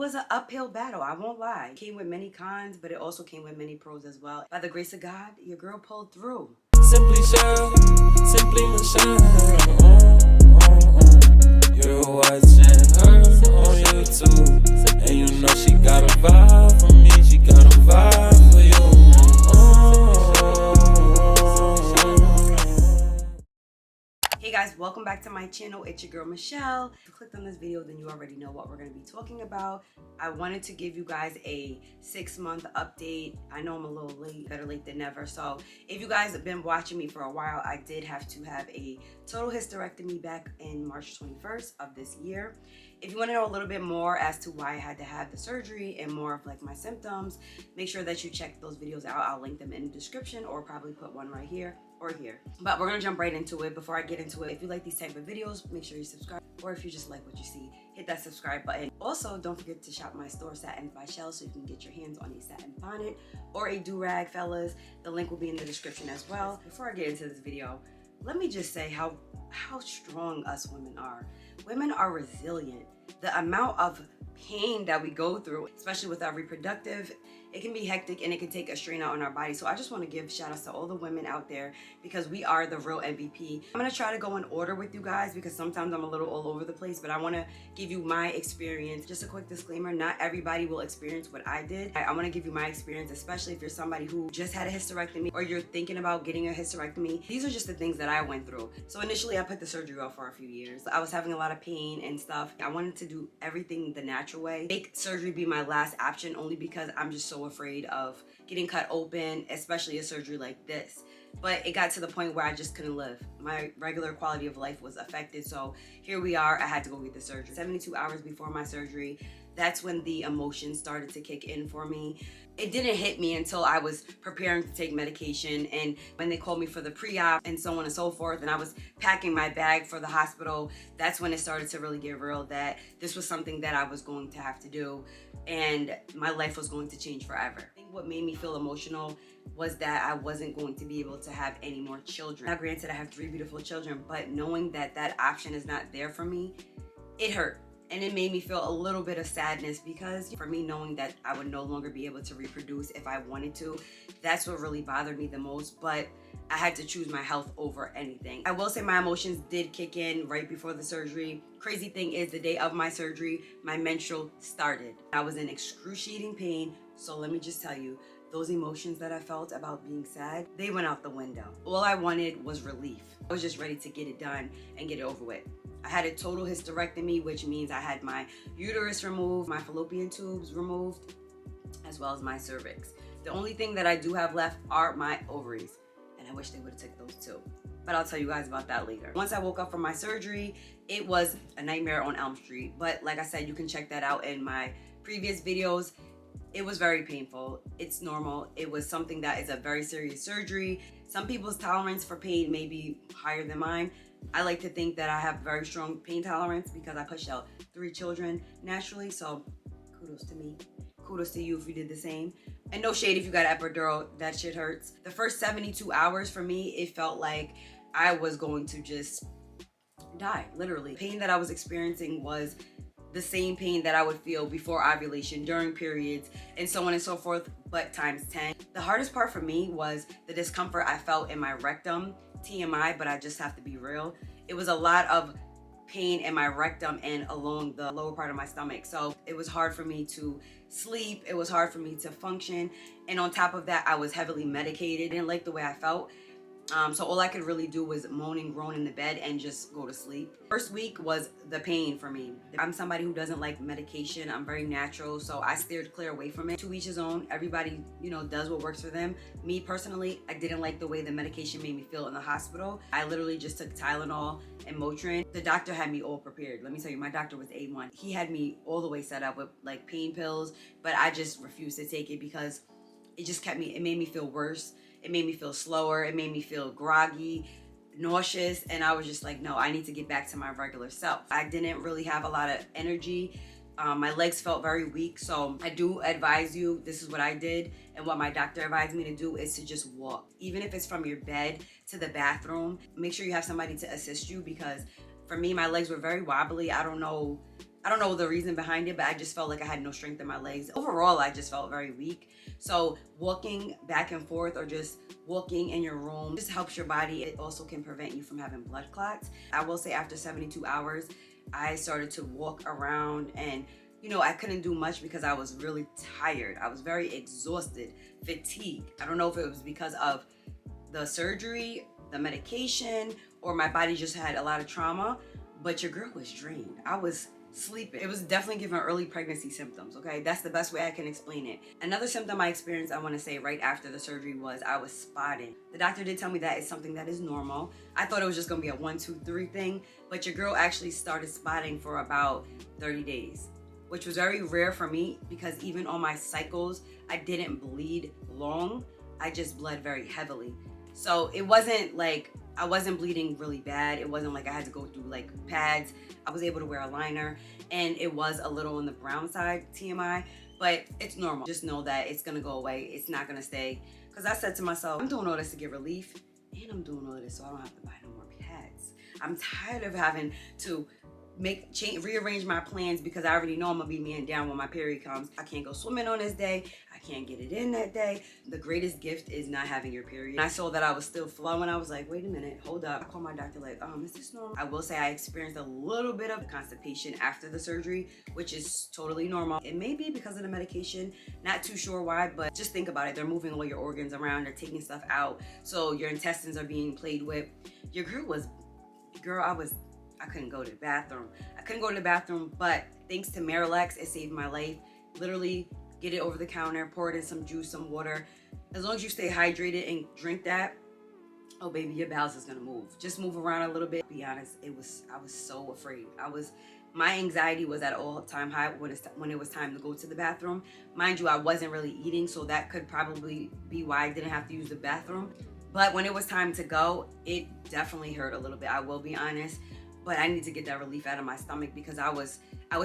was an uphill battle, I won't lie. It came with many cons, but it also came with many pros as well. By the grace of God, your girl pulled through. Simply Michelle, simply Michelle. You're watching her on YouTube, and you know she got a vibe for me. She got a vibe for you. Hey guys, welcome back to my channel. It's your girl Michelle. If you clicked on this video, then you already know what we're going to be talking about. I wanted to give you guys a 6-month update. I know I'm a little late, better late than never. So if you guys have been watching me for a while, I did have to have a total hysterectomy back in March 21st of this year. If you want to know a little bit more as to why I had to have the surgery and more of like my symptoms, make sure that you check those videos out. I'll link them in the description or probably put one right here or here. But we're gonna jump right into it. Before I get into it, if you like these type of videos, make sure you subscribe, or if you just like what you see, hit that subscribe button. Also, don't forget to shop my store, Satins by Shell, so you can get your hands on a satin bonnet or a do-rag, fellas. The link will be in the description as well. Before I get into this video, let me just say how strong us women are. Women are resilient. The amount of pain that we go through, especially with our reproductive, it can be hectic and it can take a strain out on our body. So I just want to give shout outs to all the women out there because we are the real MVP. I'm going to try to go in order with you guys because sometimes I'm a little all over the place, but I want to give you my experience. Just a quick disclaimer, not everybody will experience what I did. I want to give you my experience, especially if you're somebody who just had a hysterectomy or you're thinking about getting a hysterectomy. These are just the things that I went through. So initially I put the surgery off for a few years. I was having a lot of pain and stuff. I wanted to do everything the natural way. Make surgery be my last option only because I'm just so afraid of getting cut open, especially a surgery like this. But it got to the point where I just couldn't live. My regular quality of life was affected. So here we are, I had to go get the surgery. 72 hours before my surgery, that's when the emotions started to kick in for me. It didn't hit me until I was preparing to take medication, and when they called me for the pre-op and so on and so forth, and I was packing my bag for the hospital, that's when it started to really get real that this was something that I was going to have to do and my life was going to change forever. I think what made me feel emotional was that I wasn't going to be able to have any more children. Now granted, I have 3 beautiful children, but knowing that that option is not there for me, it hurt. And it made me feel a little bit of sadness because for me, knowing that I would no longer be able to reproduce if I wanted to, that's what really bothered me the most. But I had to choose my health over anything. I will say my emotions did kick in right before the surgery. Crazy thing is, the day of my surgery, my menstrual started. I was in excruciating pain. So let me just tell you, those emotions that I felt about being sad, they went out the window. All I wanted was relief. I was just ready to get it done and get it over with. I had a total hysterectomy, which means I had my uterus removed, my fallopian tubes removed, as well as my cervix. The only thing that I do have left are my ovaries, and I wish they would have took those too. But I'll tell you guys about that later. Once I woke up from my surgery, it was a nightmare on Elm Street. But like I said, you can check that out in my previous videos. It was very painful. It's normal. It was something that is a very serious surgery. Some people's tolerance for pain may be higher than mine. I like to think that I have very strong pain tolerance because I pushed out 3 children naturally. So kudos to me. Kudos to you if you did the same. And no shade if you got epidural, that shit hurts. The first 72 hours for me, it felt like I was going to just die, literally. The pain that I was experiencing was the same pain that I would feel before ovulation, during periods, and so on and so forth, but times 10. The hardest part for me was the discomfort I felt in my rectum, TMI, but I just have to be real. It was a lot of pain in my rectum and along the lower part of my stomach. So it was hard for me to sleep. It was hard for me to function. And on top of that, I was heavily medicated. Didn't like the way I felt. So all I could really do was moan and groan in the bed and just go to sleep. First week was the pain for me. I'm somebody who doesn't like medication. I'm very natural, so I steered clear away from it. To each his own. Everybody, does what works for them. Me personally, I didn't like the way the medication made me feel in the hospital. I literally just took Tylenol and Motrin. The doctor had me all prepared. Let me tell you, my doctor was A1. He had me all the way set up with like pain pills, but I just refused to take it because it made me feel worse. It made me feel slower. It made me feel groggy, nauseous. And I was just like, no, I need to get back to my regular self. I didn't really have a lot of energy. My legs felt very weak. So I do advise you, this is what I did. And what my doctor advised me to do is to just walk. Even if it's from your bed to the bathroom, make sure you have somebody to assist you because for me, my legs were very wobbly. I don't know I don't know the reason behind it, but I just felt like I had no strength in my legs. Overall, I just felt very weak. So walking back and forth or just walking in your room just helps your body. It also can prevent you from having blood clots. I will say after 72 hours, I started to walk around and I couldn't do much because I was really tired. I was very exhausted, fatigued. I don't know if it was because of the surgery, the medication, or my body just had a lot of trauma, but your girl was drained. I was sleeping. It was definitely giving early pregnancy symptoms, okay? That's the best way I can explain it. Another symptom I experienced, I want to say right after the surgery, was I was spotting. The doctor did tell me that it's something that is normal. I thought it was just gonna be a 1, 2, 3 thing, but your girl actually started spotting for about 30 days. Which was very rare for me because even on my cycles, I didn't bleed long. I just bled very heavily. So it wasn't like I wasn't bleeding really bad. It wasn't like I had to go through like pads. I was able to wear a liner and it was a little on the brown side, TMI, but it's normal. Just know that it's gonna go away. It's not gonna stay. Because I said to myself, I'm doing all this to get relief and I'm doing all this so I don't have to buy no more pads. I'm tired of having to rearrange my plans because I already know I'm gonna be man down when my period comes. I can't go swimming on this day. I can't get it in that day. The greatest gift is not having your period. And I saw that I was still flowing. I was like, wait a minute, hold up. I called my doctor like, is this normal? I will say I experienced a little bit of constipation after the surgery, which is totally normal. It may be because of the medication, not too sure why, but just think about it. They're moving all your organs around, they're taking stuff out. So your intestines are being played with. Your girl, I couldn't go to the bathroom. But thanks to Marilex, it saved my life. Literally, get it over the counter, pour it in some juice, some water. As long as you stay hydrated and drink that, oh baby, your bowels is gonna move. Just move around a little bit. Be honest, I was so afraid. My anxiety was at all-time high when it was time to go to the bathroom. Mind you, I wasn't really eating, so that could probably be why I didn't have to use the bathroom. But when it was time to go, it definitely hurt a little bit, I will be honest. But I need to get that relief out of my stomach because I was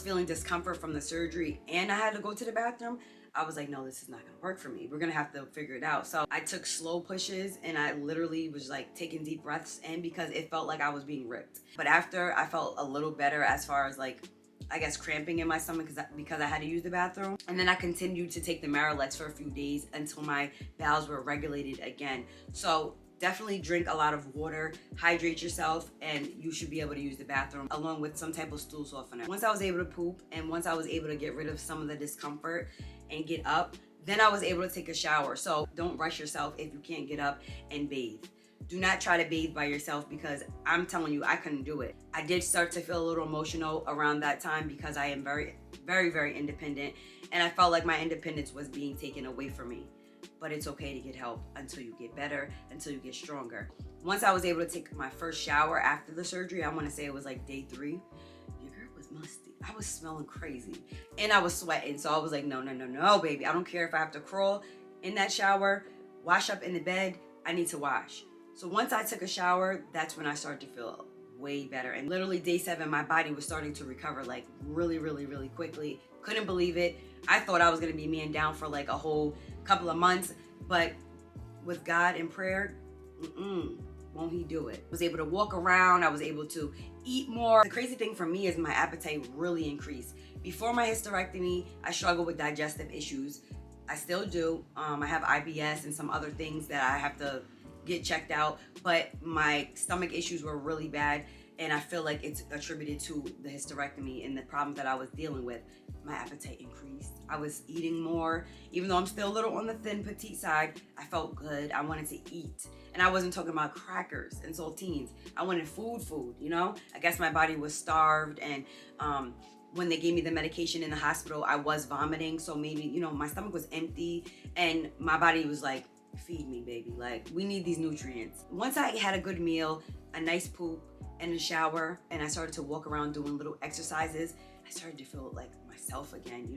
feeling discomfort from the surgery and I had to go to the bathroom. I was like, no, this is not gonna work for me. We're gonna have to figure it out. So I took slow pushes and I literally was like taking deep breaths in because it felt like I was being ripped. But after, I felt a little better as far as like, I guess cramping in my stomach because I had to use the bathroom. And then I continued to take the Marilex for a few days until my bowels were regulated again. So definitely drink a lot of water, hydrate yourself, and you should be able to use the bathroom along with some type of stool softener. Once I was able to poop and once I was able to get rid of some of the discomfort and get up, then I was able to take a shower. So don't rush yourself if you can't get up and bathe. Do not try to bathe by yourself because I'm telling you, I couldn't do it. I did start to feel a little emotional around that time because I am very, very, very independent and I felt like my independence was being taken away from me. But it's okay to get help until you get better, until you get stronger. Once I was able to take my first shower after the surgery, I want to say it was like day 3, your girl was musty. I was smelling crazy and I was sweating. So I was like, no, baby. I don't care if I have to crawl in that shower, wash up in the bed. I need to wash. So once I took a shower, that's when I started to feel way better. And literally day 7, my body was starting to recover like really, really, really quickly. Couldn't believe it. I thought I was gonna be man down for like a whole couple of months, but with God and prayer, won't he do it? I was able to walk around, I was able to eat more. The crazy thing for me is my appetite really increased. Before my hysterectomy, I struggled with digestive issues. I still do. I have IBS and some other things that I have to get checked out, but my stomach issues were really bad. And I feel like it's attributed to the hysterectomy and the problems that I was dealing with. My appetite increased. I was eating more. Even though I'm still a little on the thin, petite side, I felt good. I wanted to eat. And I wasn't talking about crackers and saltines. I wanted food, you know? I guess my body was starved. And when they gave me the medication in the hospital, I was vomiting. So maybe, my stomach was empty. And my body was like, feed me, baby. Like, we need these nutrients. Once I had a good meal, a nice poop, and a shower, and I started to walk around doing little exercises, I started to feel like myself again,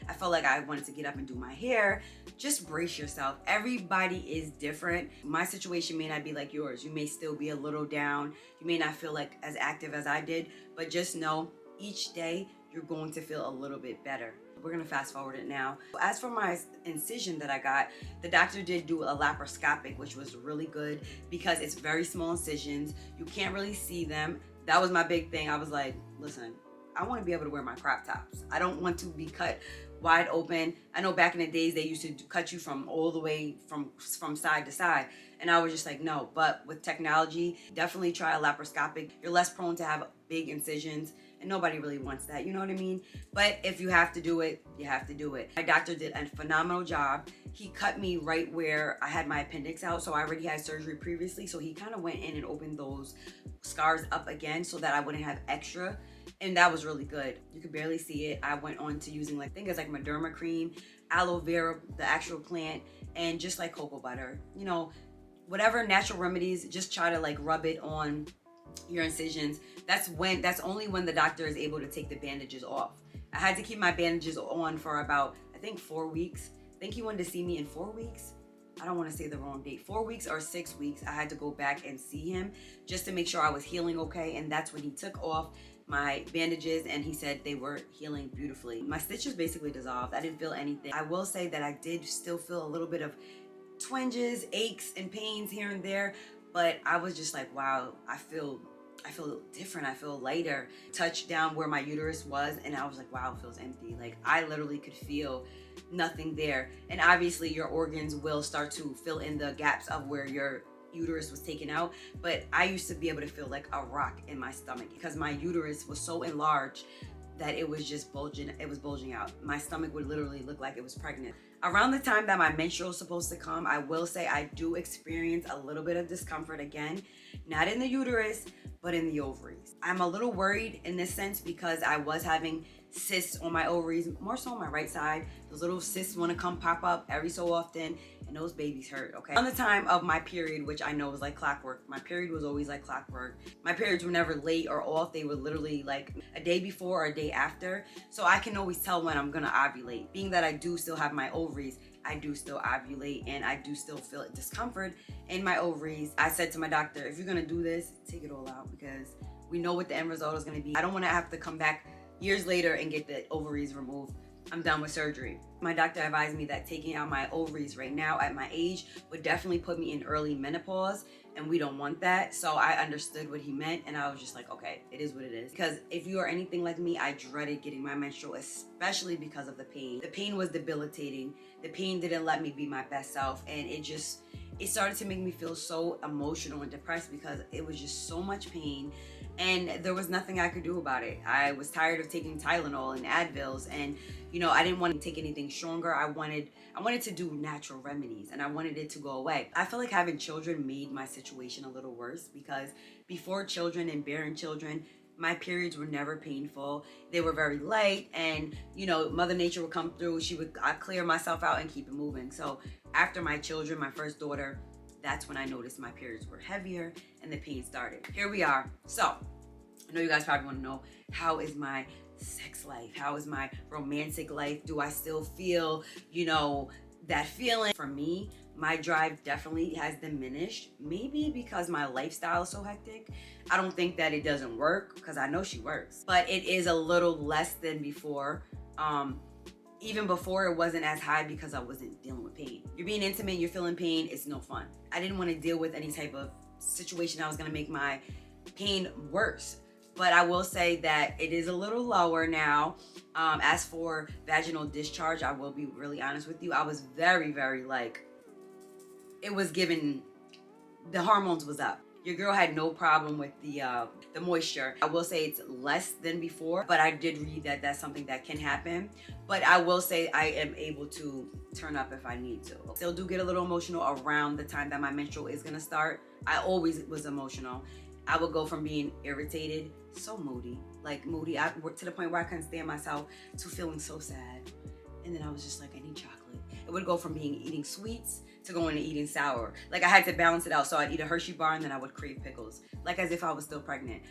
I felt like I wanted to get up and do my hair. Just brace yourself. Everybody is different. My situation may not be like yours. You may still be a little down. You may not feel like as active as I did, but just know each day you're going to feel a little bit better. We're gonna fast forward it now. As for my incision that I got, the doctor did do a laparoscopic, which was really good because it's very small incisions. You can't really see them. That was my big thing. I was like, listen, I want to be able to wear my crop tops. I don't want to be cut wide open. I know back in the days they used to cut you from all the way from side to side, and I was just like, no. But with technology, definitely try a laparoscopic. You're less prone to have big incisions, and nobody really wants that, you know what I mean? But if you have to do it, you have to do it. My doctor did a phenomenal job. He cut me right where I had my appendix out, so I already had surgery previously, so he kind of went in and opened those scars up again so that I wouldn't have extra, and that was really good. You could barely see it. I went on to using like, I think it's like Mederma cream, aloe vera, the actual plant, and just like cocoa butter. You know, whatever natural remedies, just try to like rub it on your incisions. That's only when the doctor is able to take the bandages off. I had to keep my bandages on for about, I think 4 weeks. I think he wanted to see me in 4 weeks. I don't want to say the wrong date, 4 weeks or 6 weeks. I had to go back and see him just to make sure I was healing okay. And that's when he took off my bandages and he said they were healing beautifully. My stitches basically dissolved. I didn't feel anything. I will say that I did still feel a little bit of twinges, aches, and pains here and there, but I was just like, wow, I feel different. I feel lighter. Touched down where my uterus was, and I was like, wow, it feels empty. Like I literally could feel nothing there. And obviously your organs will start to fill in the gaps of where your uterus was taken out, but I used to be able to feel like a rock in my stomach because my uterus was so enlarged that it was just bulging. It was bulging out. My stomach would literally look like it was pregnant. Around the time that my menstrual is supposed to come, I will say I do experience a little bit of discomfort again, not in the uterus, but in the ovaries. I'm a little worried in this sense because I was having cysts on my ovaries, more so on my right side. Those little cysts want to come pop up every so often, and those babies hurt, okay? On the time of my period, which I know was like clockwork, my period was always like clockwork. My periods were never late or off. They were literally like a day before or a day after. So I can always tell when I'm gonna ovulate. Being that I do still have my ovaries, I do still ovulate and I do still feel discomfort in my ovaries. I said to my doctor, if you're gonna do this, take it all out because we know what the end result is gonna be. I don't wanna have to come back years later and get the ovaries removed. I'm done with surgery. My doctor advised me that taking out my ovaries right now at my age would definitely put me in early menopause, and we don't want that. So I understood what he meant, and I was just like, okay, it is what it is. Because if you are anything like me, I dreaded getting my menstrual, especially because of the pain. The pain was debilitating. The pain didn't let me be my best self, and it started to make me feel so emotional and depressed because it was just so much pain and there was nothing I could do about it. I was tired of taking Tylenol and Advils, and you know, I didn't want to take anything stronger. I wanted to do natural remedies and I wanted it to go away. I feel like having children made my situation a little worse because before children and bearing children, my periods were never painful. They were very light, and you know, Mother Nature would come through. I'd clear myself out and keep it moving. So after my children, my first daughter, that's when I noticed my periods were heavier and the pain started. Here we are. So I know you guys probably want to know, how is my sex life? How is my romantic life? Do I still feel, you know, that feeling? For me, my drive definitely has diminished, maybe because my lifestyle is so hectic. I don't think that it doesn't work because I know she works, but it is a little less than before. Even before, it wasn't as high because I wasn't dealing with pain. You're being intimate, you're feeling pain, it's no fun. I didn't want to deal with any type of situation that was gonna make my pain worse. But I will say that it is a little lower now. As for vaginal discharge, I will be really honest with you. I was very, very like, it was given, the hormones was up. Your girl had no problem with the moisture. I will say it's less than before, but I did read that that's something that can happen. But I will say I am able to turn up if I need to. Still do get a little emotional around the time that my menstrual is gonna start. I always was emotional. I would go from being irritated, so moody, to the point where I couldn't stand myself, to feeling so sad. And then I was just like, I need chocolate. It would go from eating sweets to going to eating sour. Like I had to balance it out. So I'd eat a Hershey bar and then I would crave pickles, like as if I was still pregnant.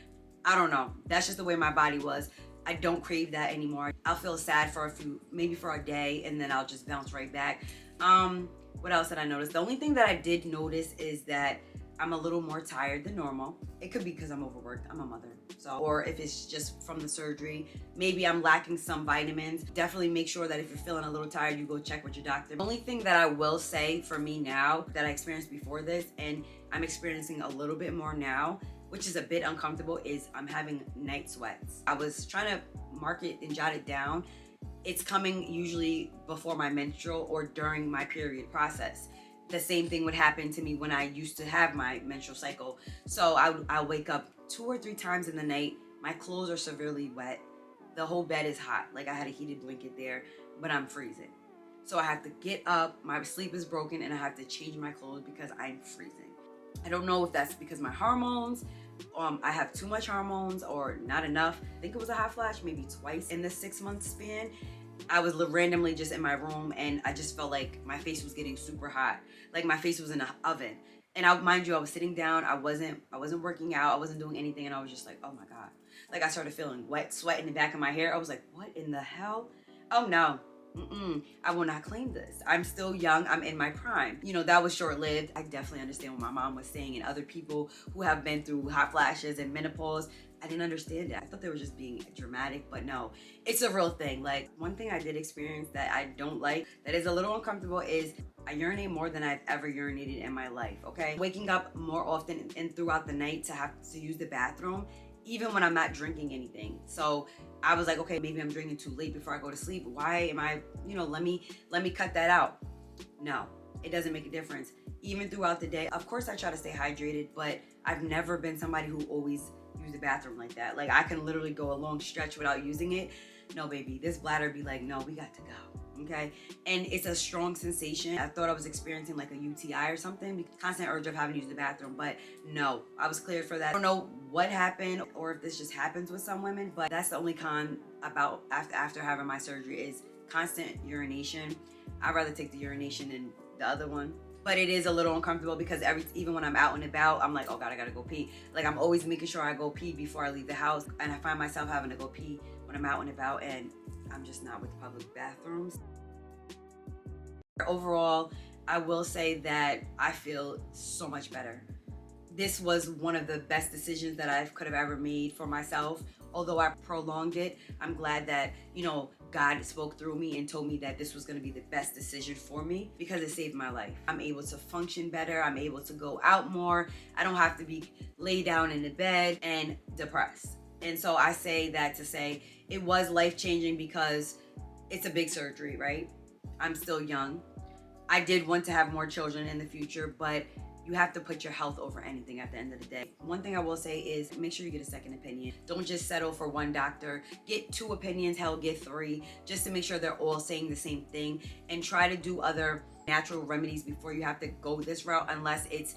I don't know. That's just the way my body was. I don't crave that anymore. I'll feel sad for maybe for a day, and then I'll just bounce right back. What else did I notice? The only thing that I did notice is that I'm a little more tired than normal. It could be because I'm overworked. I'm a mother. So, or if it's just from the surgery, maybe I'm lacking some vitamins. Definitely make sure that if you're feeling a little tired, you go check with your doctor. The only thing that I will say for me now that I experienced before this, and I'm experiencing a little bit more now, which is a bit uncomfortable, is I'm having night sweats. I was trying to mark it and jot it down. It's coming usually before my menstrual or during my period process. The same thing would happen to me when I used to have my menstrual cycle. So I wake up 2 or 3 times in the night. My clothes are severely wet. The whole bed is hot. Like I had a heated blanket there, but I'm freezing. So I have to get up, my sleep is broken, and I have to change my clothes because I'm freezing. I don't know if that's because my hormones, I have too much hormones or not enough. I think it was a hot flash maybe twice in the 6-month span. I was randomly just in my room and I just felt like my face was getting super hot. Like my face was in an oven. And mind you, I was sitting down, I wasn't working out, I wasn't doing anything, and I was just like, oh my God. Like I started feeling wet, sweat in the back of my hair. I was like, what in the hell? Oh no. I will not claim this. I'm still young. I'm in my prime. You know, that was short-lived. I definitely understand what my mom was saying and other people who have been through hot flashes and menopause. I didn't understand it. I thought they were just being dramatic, but no, it's a real thing. Like one thing I did experience that I don't like, that is a little uncomfortable, is I urinate more than I've ever urinated in my life, okay? Waking up more often and throughout the night to have to use the bathroom, even when I'm not drinking anything. So I was like, okay, maybe I'm drinking too late before I go to sleep. Why am I, let me cut that out. No, it doesn't make a difference. Even throughout the day, of course I try to stay hydrated, but I've never been somebody who always use the bathroom like that. Like I can literally go a long stretch without using it. No, baby, this bladder be like, no, we got to go, okay? And it's a strong sensation. I thought I was experiencing like a UTI or something, constant urge of having to use the bathroom, but no, I was cleared for that. I don't know what happened or if this just happens with some women, but that's the only con about after having my surgery is constant urination. I'd rather take the urination than the other one. But it is a little uncomfortable because even when I'm out and about, I'm like, oh God, I gotta go pee. Like I'm always making sure I go pee before I leave the house. And I find myself having to go pee when I'm out and about, and I'm just not with public bathrooms. Overall, I will say that I feel so much better. This was one of the best decisions that I could have ever made for myself. Although I prolonged it, I'm glad that, God spoke through me and told me that this was gonna be the best decision for me because it saved my life. I'm able to function better. I'm able to go out more. I don't have to be laid down in the bed and depressed. And so I say that to say it was life-changing because it's a big surgery, right? I'm still young. I did want to have more children in the future, but you have to put your health over anything at the end of the day. One thing I will say is make sure you get a second opinion. Don't just settle for one doctor. Get 2 opinions, hell, get 3, just to make sure they're all saying the same thing, and try to do other natural remedies before you have to go this route unless it's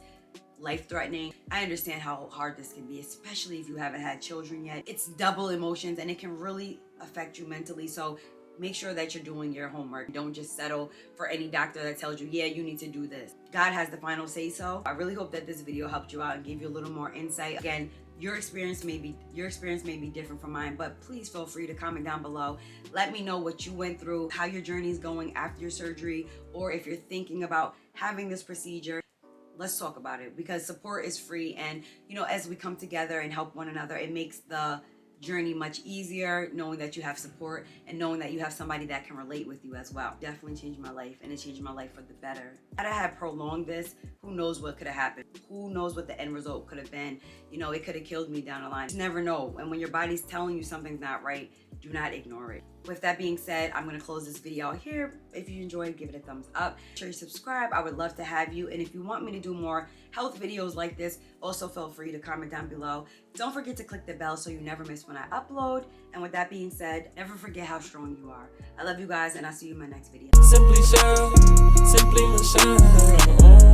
life-threatening. I understand how hard this can be, especially if you haven't had children yet. It's double emotions and it can really affect you mentally. So make sure that you're doing your homework. Don't just settle for any doctor that tells you, yeah, you need to do this. God has the final say so. I really hope that this video helped you out and gave you a little more insight. Again, your experience may be different from mine, but please feel free to comment down below. Let me know what you went through, how your journey is going after your surgery, or if you're thinking about having this procedure. Let's talk about it because support is free, and as we come together and help one another, it makes the journey much easier knowing that you have support and knowing that you have somebody that can relate with you as well. Definitely changed my life, and it changed my life for the better. Had I had prolonged this, who knows what could have happened? Who knows what the end result could have been? It could have killed me down the line. You never know. And when your body's telling you something's not right, do not ignore it. With that being said, I'm going to close this video out here. If you enjoyed, give it a thumbs up. Make sure you subscribe. I would love to have you. And if you want me to do more health videos like this, also feel free to comment down below. Don't forget to click the bell so you never miss when I upload. And with that being said, never forget how strong you are. I love you guys, and I'll see you in my next video. Simply Michelle.